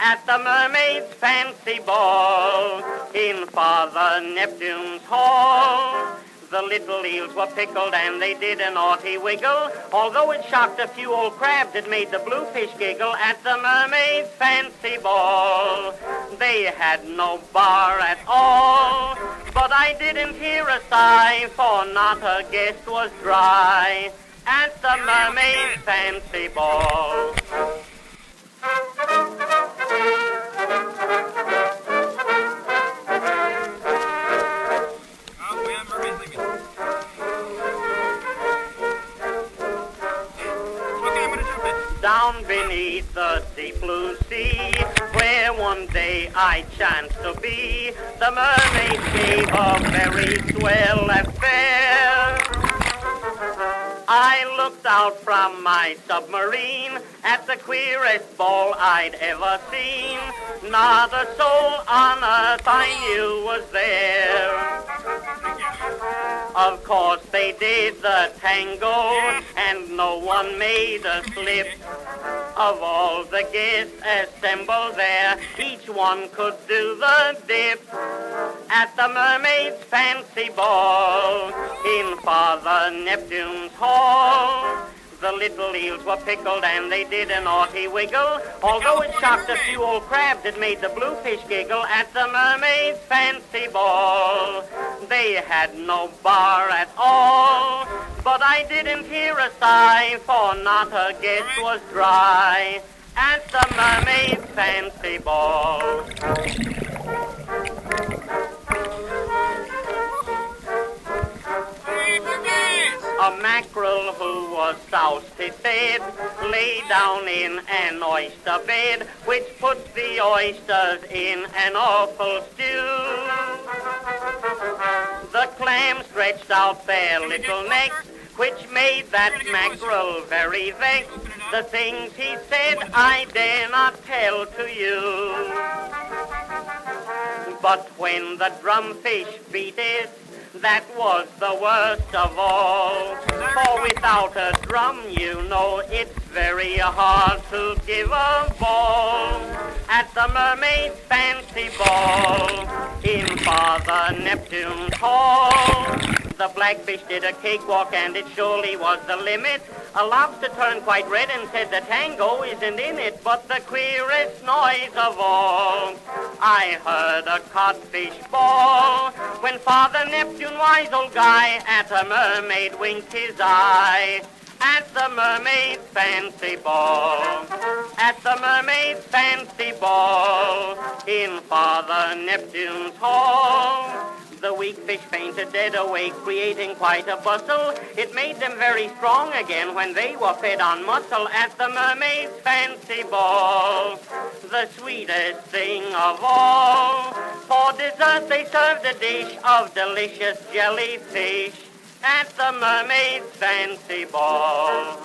at the Mermaid's fancy ball in Father Neptune's hall. The little eels were pickled and they did a naughty wiggle. Although it shocked a few old crabs, it made the bluefish giggle at the Mermaid's fancy ball. They had no bar at all, but I didn't hear a sigh, for not a guest was dry at the Mermaid's fancy ball. Down beneath the deep blue sea, where one day I chanced to be, the mermaids gave a very swell affair. I looked out from my submarine at the queerest ball I'd ever seen. Not a soul on earth I knew was there. Of course they did the tango, and no one made a slip. Of all the guests assembled there, each one could do the dip. At the Mermaid's fancy ball in Father Neptune's hall, the little eels were pickled and they did a naughty wiggle. Although it shocked a few old crabs, it made the bluefish giggle at the Mermaid's fancy ball. They had no bar at all, but I didn't hear a sigh, for not a guest was dry at the Mermaid's fancy ball. A mackerel who was soused, it said, lay down in an oyster bed, which put the oysters in an awful stew. The clams stretched out their little necks, which made that mackerel very vexed. The things he said I dare not tell to you. But when the drumfish beat it, that was the worst of all. For without a drum, you know, it's very hard to give a ball. At the Mermaid's fancy ball in Father Neptune's hall, the blackfish did a cakewalk and it surely was the limit. A lobster turned quite red and said the tango isn't in it. But the queerest noise of all, I heard a codfish bawl when Father Neptune, wise old guy, at a mermaid winked his eye. At the Mermaid's fancy ball, at the Mermaid's fancy ball in Father Neptune's hall, the weak fish fainted dead awake, creating quite a bustle. It made them very strong again when they were fed on mussel at the Mermaid's fancy ball. The sweetest thing of all, for dessert they served a dish of delicious jellyfish at the Mermaid's fancy ball.